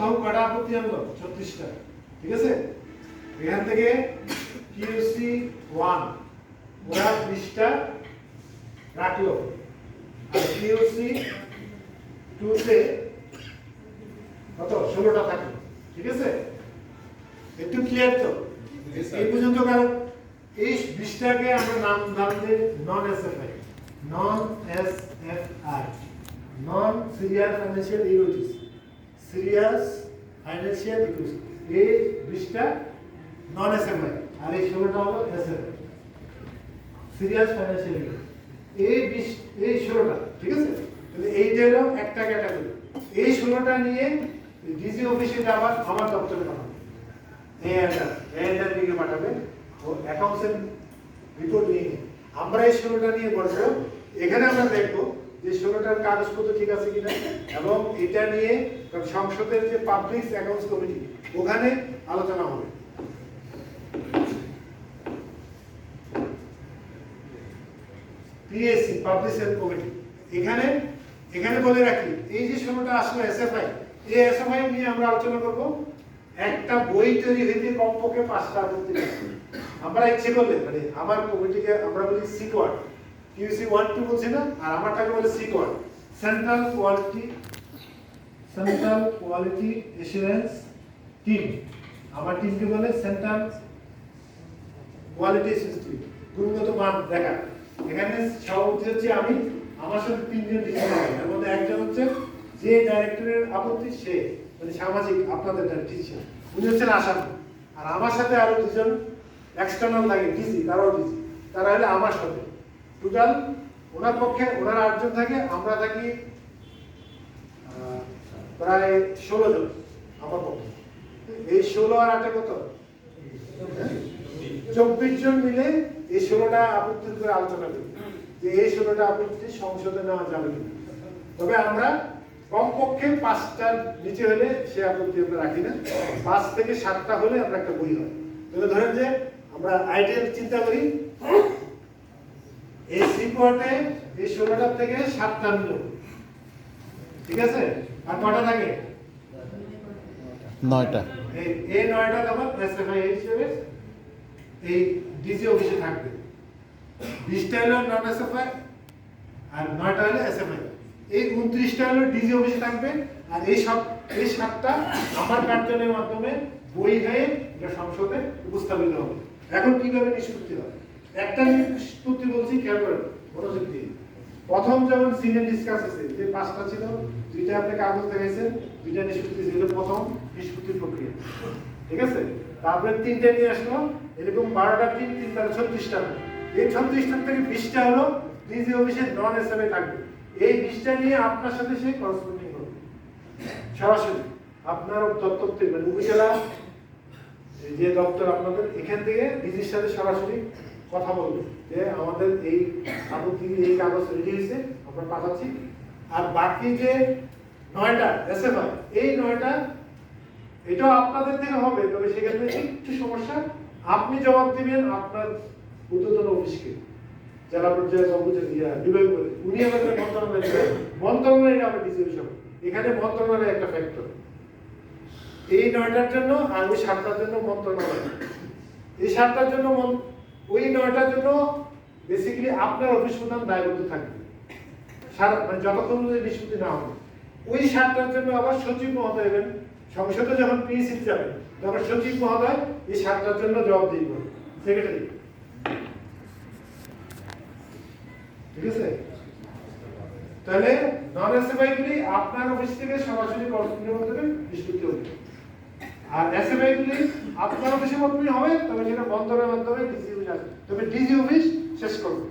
প্রথম কটা আপত্তি আনলো 36টা, ঠিক আছে। এখান থেকে কিউসি 1 ওরা 20টা রাখলো, আর কিউসি 2 তে কত 16টা থাকলো, ঠিক আছে। একটু ক্লিয়ার তো এই পর্যন্ত? কারণ এই 20টাকে আমরা নাম দিই non SFI, non SFI, non serious financial utilities, serious financial utilities. এই 20টা নন এসএফআই আর এই 16টা হলো এসএফআই, সিরিয়াস ফাইন্যান্সিয়াল ইউটিলিটিস। এই 16টা, ঠিক আছে। তাহলে এইটা হলো একটা ক্যাটাগরি। এই 16টা নিয়ে ডিজি অফিসে আবার আমার দপ্তরে পাঠাবে, এআইআর দিকে পাঠাবে, ও অ্যাকাউন্টসের রিপোর্ট নিয়ে আমরা এই 16টা নিয়ে বসবো। এখানে আমরা দেখবো যে 16টার কাগজপত্র ঠিক আছে কিনা, এবং এটা নিয়ে সংসদের যে পাবলিক অ্যাকাউন্টস কমিটি ওখানে আলোচনা হবে। পিএসসি পাবলিক সেক্টর কমিটি এখানে বলে রাখি, এই যে 16টা আসলে এসএফআই, এই এসএফআই নিয়ে আমরা আলোচনা করব। একটা বই তৈরি হইতে কমপক্ষে 5টা আপত্তি লাগবে। আমরা ইচ্ছে করলে মানে আমার কমিটিকে আমরা বলি সিকোয়াড, কিউসি 1 2 বলছি না, আর আমারটাকে বলে সিকোয়াড, সেন্ট্রাল কোয়ালিটি অ্যাসুরেন্স টিম। আমার টিমকে বলে সেন্ট্রাল কোয়ালিটি অ্যাসুরেন্স টিম, গুণগত মান দেখা। এখানে সভাপতি হচ্ছে আমি, আমার সাথে 3 জন লিখতে হবে। এর মধ্যে একজন হচ্ছে যে ডাইরেক্টরের আপত্তি, সে মানে সামাজিক আপনাদের টিচার, উনি হচ্ছেন আসামি। আর আমার সাথে আরো 2 জন এক্সটার্নাল লাগে, ডিজি, তারাও ডিজি, তারা হলে আমার সাথে। টোটাল ওনার পক্ষে ওনার 8 জন থাকে, আমরা থাকি প্রায় 16 জন আমার পক্ষে। এই 16 আর 8 কত 24 জন মিলে এই 16টা আপত্তির উপরে আলোচনা করি যে এই 16টা আপত্তি সংসদে নেওয়া যাবে কিনা। তবে আমরা কমপক্ষে 5টার নিচে হলে সে আপত্তি আমরা রাখি না, 5 থেকে 7টা হলে আমরা একটা বই হয়। তাহলে ধরেন যে আমরা আইডিয়াল চিন্তা করি, এই সিকোয়ার্টে এই 16টার থেকে 7টা নিল, ঠিক আছে। আর কটা থাকে 9টা। এই 9টা তখন এসএফআই হিসেবে এই ডিজি অফিসে থাকবে। 20টা হলো নন এসএফআই আর 9টা হলো এসএফআই। এই 29টা হলো ডিজি অফিসে থাকবে, আর এই 7টা আমার কার্যালয়ের মাধ্যমে বই হয়ে এটা সংসদে উপস্থাপিত হবে। এখন কিভাবে নিষ্পত্তি হবে? একটা নিষ্পত্তি বলছি, খেয়াল করেন মনোযোগ দিয়ে। প্রথম যেমন সিনিয়র ডিসকাস আছে, যে 5টা ছিল, 2টা আপনি কাগজ দেখাইছেন, 2টা নিষ্পত্তি ছিল, প্রথম নিষ্পত্তির প্রক্রিয়া, ঠিক আছে। তারপরে 3টে নিয়ে আসলো, এরকম 12টা টিম, 3 তার 36টা। এই 36টার থেকে 20টা হলো ডিজি অফিসের নন এসএফআই থাকবে। এই 20টা নিয়ে আপনার সাথে সে করসপন্ডিং করবে সরাসরি। আপনার দপ্তর থেকে মানে উপজেলা যে দপ্তর আপনাদের, এখান থেকে ডিজির সাথে সরাসরি কথা বলবে যে আমাদের এই আপত্তি, এই কাগজ রেডি হয়েছে, আমরা পাঠাচ্ছি। আর বাকি যে 9টা এসএফআই, এই 9টা এটাও আপনাদের থেকে হবে, তবে সেক্ষেত্রে একটু সমস্যা। আপনি জবাব দিবেন আপনার ঊর্ধ্বতন অফিসকে, জেলা পর্যায়ে বিভাগ করে, উনি আমাদের মন্ত্রণালয় এটা আমরা ডিসি হিসাবে। এখানে মন্ত্রণালয় একটা ফ্যাক্টর, এই 9টার জন্য আর ওই 7টার জন্য মন্ত্রণালয়। এই 7টার জন্য ওই 9টার জন্য বেসিক্যালি আপনার অফিস প্রধান দায়বদ্ধ থাকবে মানে যতক্ষণ নিষ্পত্তি না হবে। ওই 7টার জন্য আবার সচিব মহোদয় হবেন, সংসদে যখন পিএসসি যাবে তখন সচিব মহোদয় এই 7টার জন্য জবাবদিহি করবে, সেক্রেটারি, ঠিক আছে। তাহলে নন এসএফআই গুলি আপনার অফিস থেকে সরাসরি করসপন্ডিং মাধ্যমে নিষ্পত্তি হবে, আর এসএফআই গুলি আপনার অফিসের মাধ্যমে হবে, তবে সেটা বন্ধনের মাধ্যমে ডিজি অফিস আসবে, তবে ডিজি অফিস শেষ করবে।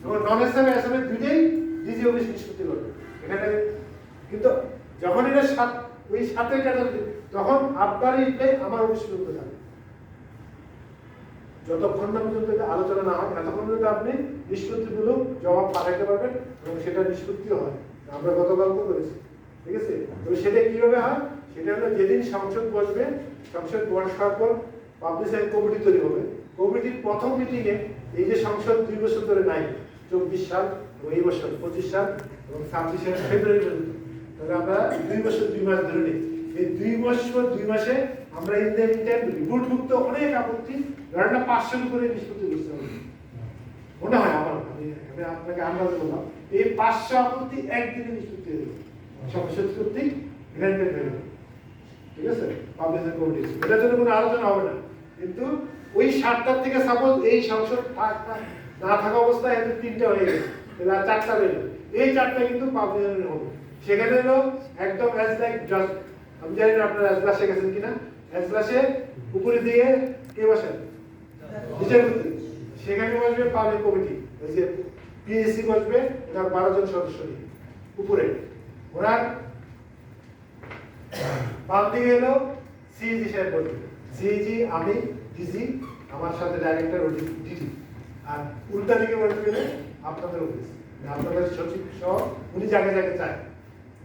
এবং নন এসএফআই এসএফআই দুইটাই ডিজি অফিস নিষ্পত্তি করবে এখানে। কিন্তু যখন এটা ওই 7এর ক্যাটাগরি, তখন আপনার এই আমার অফিস পর্যন্ত যাবে। যতক্ষণ না পর্যন্ত আলোচনা না হয় ততক্ষণ পর্যন্ত আপনি নিষ্পত্তিগুলো জবাব পাঠাইতে পারবেন, এবং সেটা নিষ্পত্তিও হয়। আমরা গতকালও করেছি, ঠিক আছে। তবে সেটা কিভাবে হয়, সেটা হলো যেদিন সংসদ বসবে, সংসদ বসার পর পাবলিক কমিটি তৈরি হবে। কমিটির প্রথম মিটিংয়ে এই যে সংসদ 2 বছর ধরে নাই, 24 সাল এবং এই বছর 25 সাল এবং 26 সাল ফেব্রুয়ারি পর্যন্ত, তাহলে আমরা 2 বছর 2 মাস ধরে নিই। এই 2 মাস পর 2 মাসে আমরা ইন্টারভিউ রিপোর্টভুক্ত অনেক আপত্তি ধরেন না 500 করে নিষ্পত্তি করতে হবে মনে হয় আমার আমি আপনাকে আন্দাজ বললাম এই 500 আপত্তি একদিনে নিষ্পত্তি হয়ে যাবে সমস্যা কর্তৃক গ্র্যান্টেড হয়ে যাবে ঠিক আছে পাবলিক কমিটি এটার জন্য কোনো আলোচনা হবে না কিন্তু ওই 60টার থেকে সাপোজ এই সংসদ না থাকা অবস্থায় এত 3টা হয়ে গেছে তাহলে আর 4টা রইল এই 4টা কিন্তু পাবলিক হবে সেখানে হলো একদম অ্যাজ লাইক জাস্ট আমি জানি না আপনারা এজলাসে গেছেন কিনা এজলাসে উপরে দিয়ে কে বসেন বিচারপতি সেখানে বসবে পাবলিক কমিটি ওই যে পিএসসি বসবে তার 12 জন সদস্য নিয়ে উপরে ওনার বাম দিকে এলো সিইজি সাহেব বলবে সিইজি আমি ডিজি আমার সাথে ডাইরেক্টর ডিজি আর উল্টা দিকে বসবে আপনাদের অফিস আপনাদের সচিব সহ উনি যাকে যাকে চায়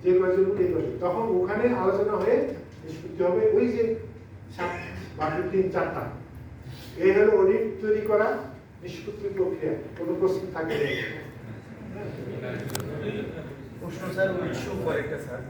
যে কয়েকজন এই করবে তখন ওখানে আলোচনা হয়ে নিষ্পত্তি হবে ওই যে বাকি 3-4টা এই হলো অডিট তৈরি করা নিষ্পত্তির প্রক্রিয়া কোনো প্রশ্ন থাকে প্রশ্ন স্যার উৎস কয়েকটা স্যার